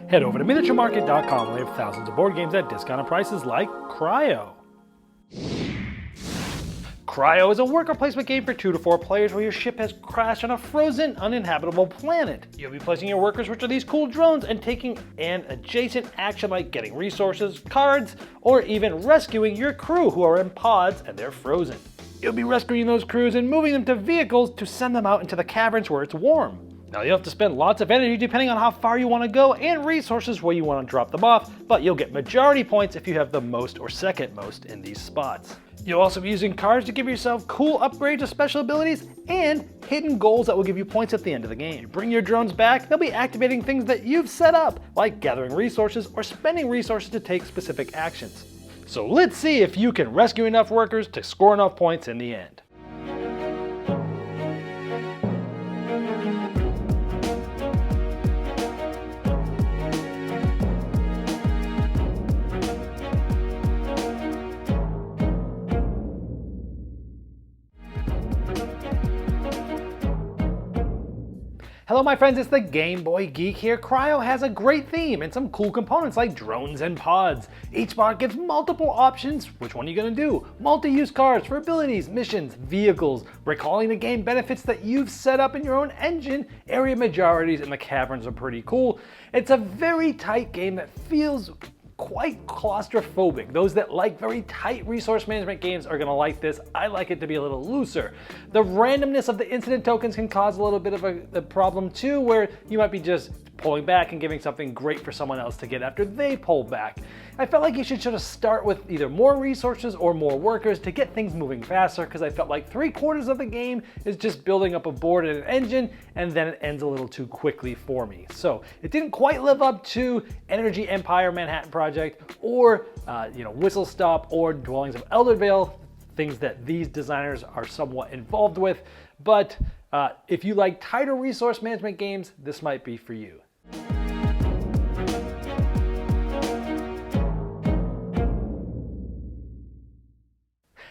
Head over to miniaturemarket.com where they have thousands of board games at discounted prices like Cryo. Cryo is a worker placement game for 2 to 4 players where your ship has crashed on a frozen, uninhabitable planet. You'll be placing your workers, which are these cool drones, and taking an adjacent action like getting resources, cards, or even rescuing your crew who are in pods and they're frozen. You'll be rescuing those crews and moving them to vehicles to send them out into the caverns where it's warm. Now you'll have to spend lots of energy depending on how far you want to go and resources where you want to drop them off, but you'll get majority points if you have the most or second most in these spots. You'll also be using cards to give yourself cool upgrades of special abilities and hidden goals that will give you points at the end of the game. You bring your drones back, they'll be activating things that you've set up, like gathering resources or spending resources to take specific actions. So let's see if you can rescue enough workers to score enough points in the end. Hello my friends, it's the Game Boy Geek here. Cryo has a great theme and some cool components like drones and pods. Each mod gives multiple options. Which one are you going to do? Multi-use cards for abilities, missions, vehicles, recalling the game benefits that you've set up in your own engine. Area majorities and the caverns are pretty cool. It's a very tight game that feels quite claustrophobic. Those that like very tight resource management games are gonna like this. I like it to be a little looser. The randomness of the incident tokens can cause a little bit of a problem too, where you might be just pulling back and giving something great for someone else to get after they pull back. I felt like you should sort of start with either more resources or more workers to get things moving faster, because I felt like 3/4 of the game is just building up a board and an engine, and then it ends a little too quickly for me. So it didn't quite live up to Energy Empire Manhattan Project or Whistle Stop or Dwellings of Eldervale, things that these designers are somewhat involved with. But if you like tighter resource management games, this might be for you.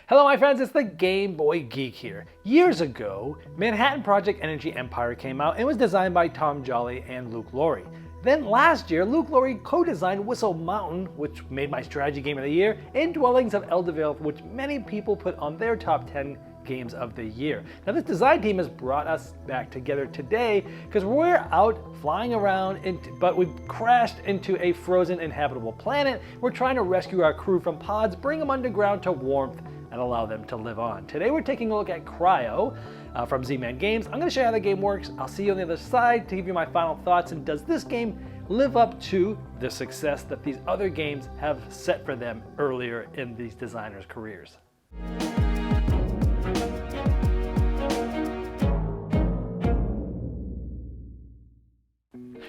Hello my friends, it's the Game Boy Geek here. Years ago, Manhattan Project Energy Empire came out and was designed by Tom Jolly and Luke Laurie. Then last year, Luke Laurie co-designed Whistle Mountain, which made my strategy game of the year, and Dwellings of Eldervale, which many people put on their top 10 games of the year. Now this design team has brought us back together today because we're out flying around, but we've crashed into a frozen inhabitable planet. We're trying to rescue our crew from pods, bring them underground to warmth, and allow them to live on. Today we're taking a look at Cryo from Z-Man Games. I'm going to show you how the game works. I'll see you on the other side to give you my final thoughts, and does this game live up to the success that these other games have set for them earlier in these designers' careers.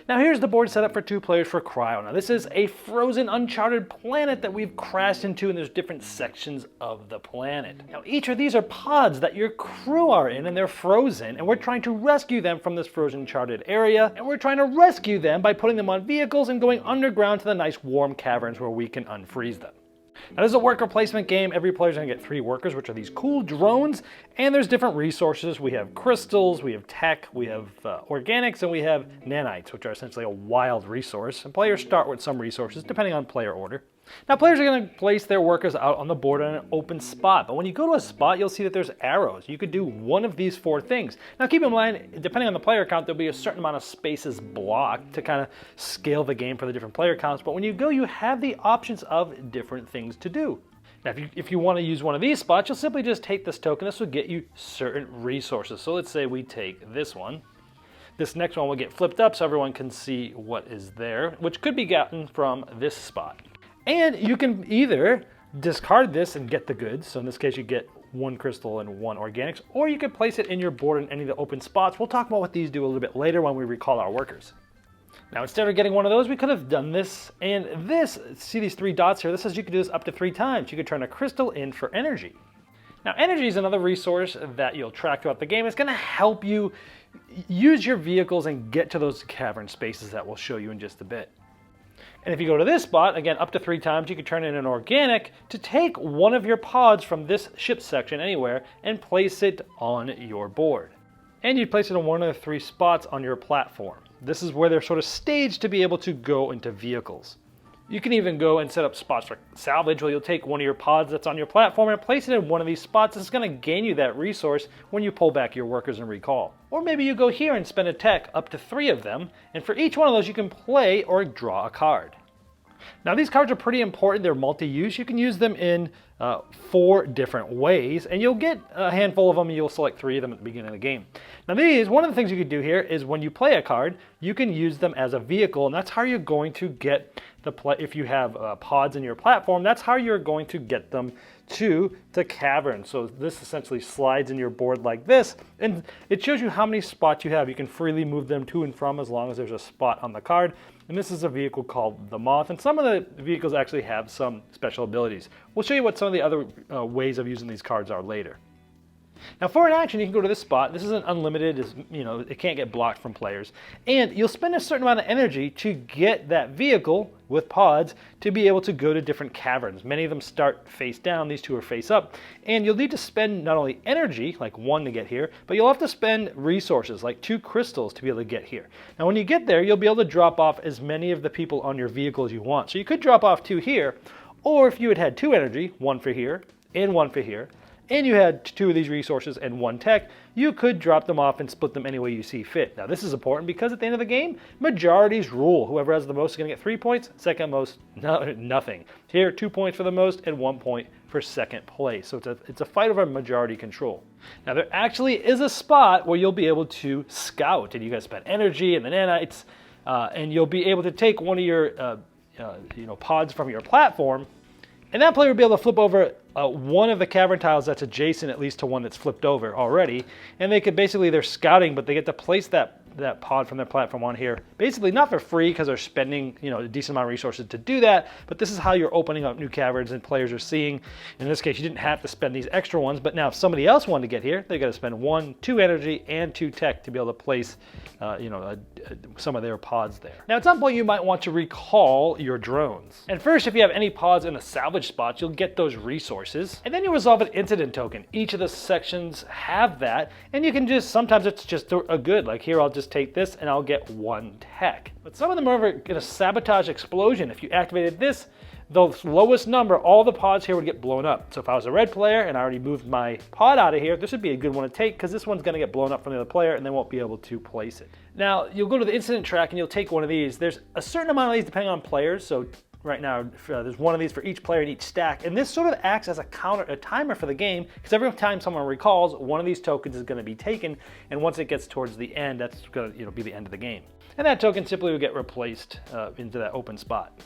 Now here's the board setup for 2 players for Cryo. Now this is a frozen, uncharted planet that we've crashed into, and there's different sections of the planet. Now each of these are pods that your crew are in, and they're frozen, and we're trying to rescue them from this frozen, charted area, and we're trying to rescue them by putting them on vehicles and going underground to the nice warm caverns where we can unfreeze them. Now this is a worker placement game. Every player's gonna get 3 workers, which are these cool drones, and there's different resources. We have crystals, we have tech, we have organics, and we have nanites, which are essentially a wild resource. And players start with some resources, depending on player order. Now players are gonna place their workers out on the board in an open spot, but when you go to a spot, you'll see that there's arrows. You could do one of these 4 things. Now keep in mind, depending on the player count, there'll be a certain amount of spaces blocked to kind of scale the game for the different player counts, but when you go, you have the options of different things to do. Now if you want to use one of these spots, you'll simply just take this token. This will get you certain resources. So let's say we take this one. This next one will get flipped up so everyone can see what is there, which could be gotten from this spot. And you can either discard this and get the goods. So in this case, you get 1 crystal and 1 organics, or you can place it in your board in any of the open spots. We'll talk about what these do a little bit later when we recall our workers. Now, instead of getting one of those, we could have done this, and this, see these 3 dots here? This says you could do this up to 3 times. You could turn a crystal in for energy. Now, energy is another resource that you'll track throughout the game. It's gonna help you use your vehicles and get to those cavern spaces that we'll show you in just a bit. And if you go to this spot, again, up to 3 times, you can turn in an organic to take one of your pods from this ship section anywhere and place it on your board. and you'd place it in one of the 3 spots on your platform. This is where they're sort of staged to be able to go into vehicles. You can even go and set up spots for salvage, where you'll take one of your pods that's on your platform and place it in one of these spots. It's going to gain you that resource when you pull back your workers and recall. Or maybe you go here and spend a tech, up to 3 of them, and for each one of those you can play or draw a card. Now these cards are pretty important. They're multi-use. You can use them in 4 different ways, and you'll get a handful of them, and you'll select 3 of them at the beginning of the game. Now these, one of the things you could do here is when you play a card, you can use them as a vehicle, and that's how you're going to get if you have pods in your platform, that's how you're going to get them to the cavern. So this essentially slides in your board like this, and it shows you how many spots you have. You can freely move them to and from as long as there's a spot on the card. And this is a vehicle called the Moth, and some of the vehicles actually have some special abilities. We'll show you what some of the other ways of using these cards are later. Now for an action, you can go to this spot. This isn't unlimited, it can't get blocked from players. And you'll spend a certain amount of energy to get that vehicle with pods to be able to go to different caverns. Many of them start face down, these 2 are face up. And you'll need to spend not only energy, like 1 to get here, but you'll have to spend resources, like 2 crystals to be able to get here. Now when you get there, you'll be able to drop off as many of the people on your vehicle as you want. So you could drop off 2 here, or if you had 2 energy, 1 for here, and 1 for here, and you had 2 of these resources and 1 tech, you could drop them off and split them any way you see fit. Now this is important because at the end of the game, majorities rule. Whoever has the most is going to get 3 points, second most, nothing. Here, 2 points for the most and 1 point for second place. So it's a fight over majority control. Now there actually is a spot where you'll be able to scout, and you guys spend energy and the nanites, and you'll be able to take one of your pods from your platform, and that player will be able to flip over one of the cavern tiles that's adjacent at least to one that's flipped over already. And they could basically, they're scouting, but they get to place that pod from their platform on here. Basically not for free because they're spending a decent amount of resources to do that, but this is how you're opening up new caverns and players are seeing. In this case, you didn't have to spend these extra ones, but now if somebody else wanted to get here, they got to spend 1, 2 energy and 2 tech to be able to place some of their pods there. Now at some point you might want to recall your drones. And first, if you have any pods in the salvage spots, you'll get those resources, and then you resolve an incident token. Each of the sections have that, and you can just, sometimes it's just a good, like here I'll just take this and I'll get 1 tech. But some of them are going to sabotage explosion. If you activated this, the lowest number, all the pods here would get blown up. So if I was a red player and I already moved my pod out of here, this would be a good one to take because this one's going to get blown up from the other player and they won't be able to place it. Now you'll go to the incident track and you'll take one of these. There's a certain amount of these depending on players. So right now there's one of these for each player in each stack, and this sort of acts as a timer for the game, because every time someone recalls, one of these tokens is going to be taken, and once it gets towards the end, that's going to be the end of the game. And that token simply will get replaced into that open spot.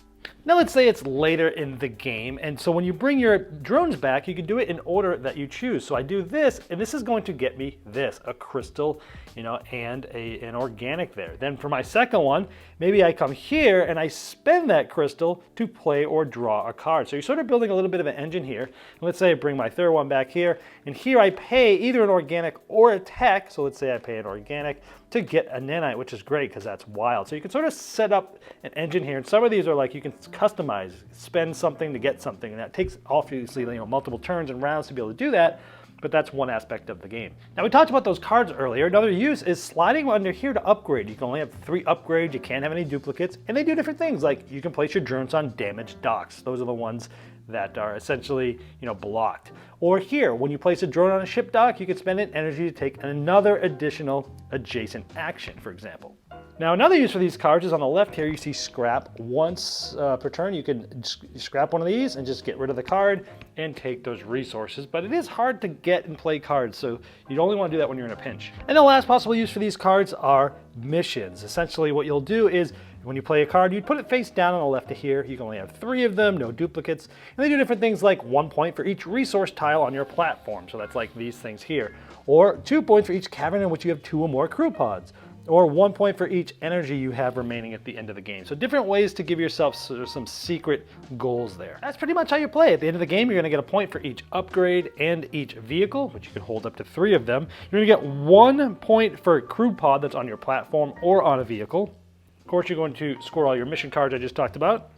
Now let's say it's later in the game, and so when you bring your drones back, you can do it in order that you choose. So I do this, and this is going to get me this, a crystal, and an organic there. Then for my second one, maybe I come here and I spend that crystal to play or draw a card. So you're sort of building a little bit of an engine here. And let's say I bring my third one back here, and here I pay either an organic or a tech. So let's say I pay an organic to get a nanite, which is great because that's wild. So you can sort of set up an engine here, and some of these are like you can customize, spend something to get something, and that takes obviously multiple turns and rounds to be able to do that, but that's one aspect of the game. Now we talked about those cards earlier. Another use is sliding under here to upgrade. You can only have 3 upgrades, you can't have any duplicates, and they do different things, like you can place your drones on damaged docks. Those are the ones that are essentially blocked. Or here, when you place a drone on a ship dock, you can spend an energy to take another additional adjacent action, for example. Now another use for these cards is on the left here. You see scrap. Once per turn you can scrap one of these and just get rid of the card and take those resources, but it is hard to get and play cards, so you'd only want to do that when you're in a pinch. And the last possible use for these cards are missions. Essentially what you'll do is when you play a card, you'd put it face down on the left of here. You can only have 3 of them, no duplicates, and they do different things like 1 point for each resource tile on your platform, so that's like these things here, or 2 points for each cavern in which you have 2 or more crew pods, or 1 point for each energy you have remaining at the end of the game. So different ways to give yourself sort of some secret goals there. That's pretty much how you play. At the end of the game, you're gonna get a point for each upgrade and each vehicle, which you can hold up to 3 of them. You're gonna get 1 point for a crew pod that's on your platform or on a vehicle. Of course, you're going to score all your mission cards I just talked about.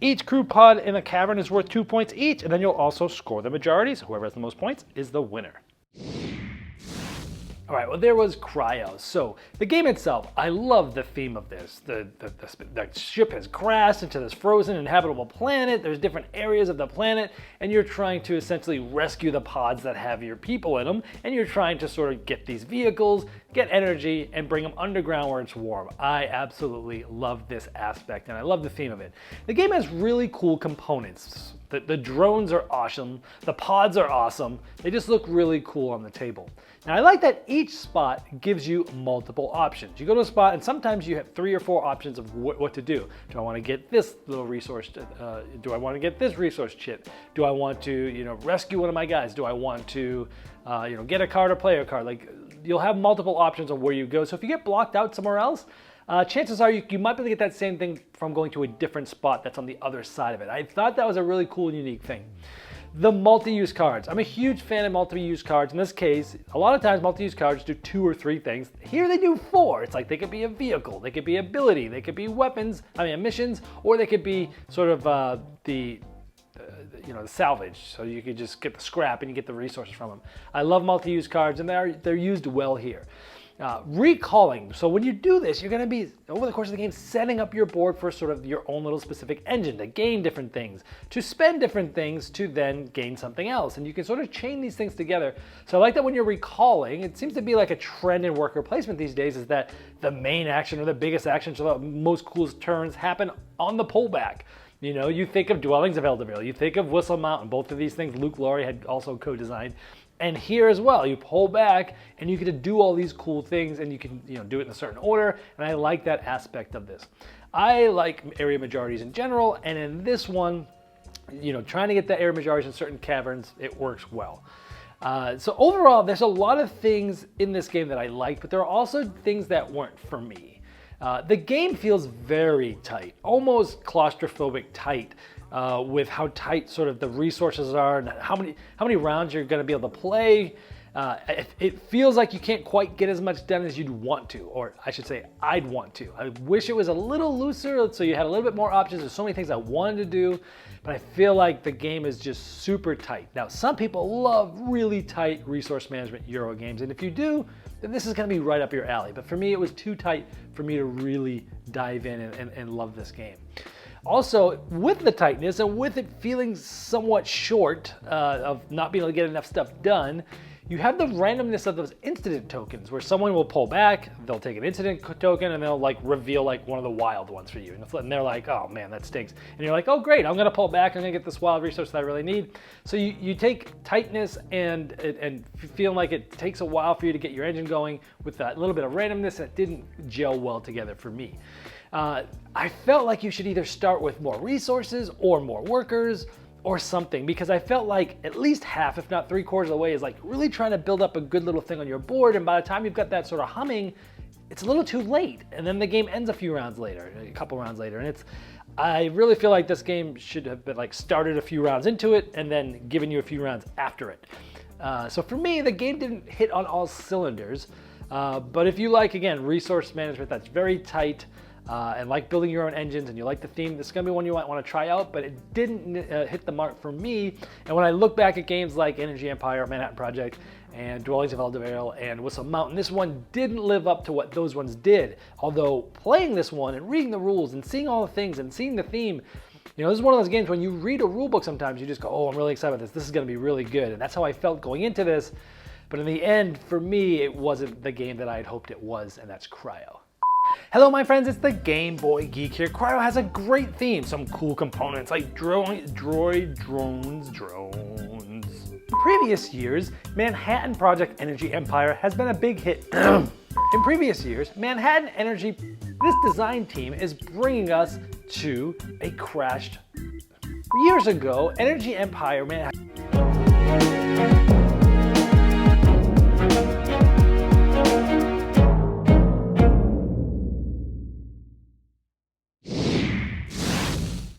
Each crew pod in a cavern is worth 2 points each, and then you'll also score the majority, so whoever has the most points is the winner. All right, well, there was Cryo. So the game itself, I love the theme of this. The ship has crashed into this frozen inhabitable planet. There's different areas of the planet, and you're trying to essentially rescue the pods that have your people in them, and you're trying to sort of get these vehicles, get energy, and bring them underground where it's warm. I absolutely love this aspect, and I love the theme of it. The game has really cool components. The drones are awesome. The pods are awesome. They just look really cool on the table. Now I like that each spot gives you multiple options. You go to a spot and sometimes you have 3 or 4 options of what to do. Do I want to get this little resource? Do I want to get this resource chip? Do I want to, rescue one of my guys? Do I want to, get a card or play a card? Like, you'll have multiple options of where you go. So if you get blocked out somewhere else, chances are you might be able to get that same thing from going to a different spot that's on the other side of it. I thought that was a really cool and unique thing. The multi-use cards. I'm a huge fan of multi-use cards. In this case, a lot of times multi-use cards do 2 or 3 things. Here they do 4. It's like they could be a vehicle, they could be ability, they could be missions, or they could be sort of the salvage. So you could just get the scrap and you get the resources from them. I love multi-use cards, and they're used well here. Recalling. So when you do this, you're going to be, over the course of the game, setting up your board for sort of your own little specific engine to gain different things, to spend different things, to then gain something else. And you can sort of chain these things together. So I like that when you're recalling, it seems to be like a trend in worker placement these days, is that the main action or the biggest actions or the most coolest turns happen on the pullback. You think of Dwellings of Eldervale, you think of Whistle Mountain. Both of these things Luke Laurie had also co-designed. And here as well, you pull back and you get to do all these cool things, and you can do it in a certain order. And I like that aspect of this. I like area majorities in general, and in this one, trying to get the area majorities in certain caverns, it works well. So overall, there's a lot of things in this game that I like, but there are also things that weren't for me. The game feels very tight, almost claustrophobic tight. With how tight sort of the resources are and how many rounds you're going to be able to play. It feels like you can't quite get as much done as you'd want to, or I should say I'd want to. I wish it was a little looser so you had a little bit more options. There's so many things I wanted to do, but I feel like the game is just super tight. Now, some people love really tight resource management Euro games, and if you do, then this is going to be right up your alley. But for me, it was too tight for me to really dive in and love this game. Also, with the tightness and with it feeling somewhat short of not being able to get enough stuff done, you have the randomness of those incident tokens where someone will pull back, they'll take an incident token, and they'll reveal one of the wild ones for you. And they're like, oh man, that stinks. And you're like, oh great, I'm gonna pull back, I'm gonna get this wild resource that I really need. So you take tightness and feeling like it takes a while for you to get your engine going with that little bit of randomness that didn't gel well together for me. I felt like you should either start with more resources or more workers or something, because I felt like at least half, if not 3/4 of the way, is really trying to build up a good little thing on your board, and by the time you've got that sort of humming, it's a little too late, and then the game ends a couple rounds later, and I really feel like this game should have been started a few rounds into it and then given you a few rounds after it. So for me, the game didn't hit on all cylinders, but if you like, again, resource management that's very tight, and like building your own engines, and you like the theme, this is going to be one you might want to try out, but it didn't hit the mark for me. And when I look back at games like Energy Empire, Manhattan Project, and Dwellings of Eldervale, and Whistle Mountain, this one didn't live up to what those ones did. Although playing this one and reading the rules and seeing all the things and seeing the theme, this is one of those games when you read a rule book sometimes you just go, oh, I'm really excited about this. This is going to be really good. And that's how I felt going into this. But in the end, for me, it wasn't the game that I had hoped it was, and that's Cryo. Hello my friends, it's the Game Boy Geek here. Cryo has a great theme, some cool components like drones. In previous years, Manhattan Project Energy Empire has been a big hit. In previous years, Manhattan Energy, this design team is bringing us to a crashed. Years ago, Energy Empire Manhattan.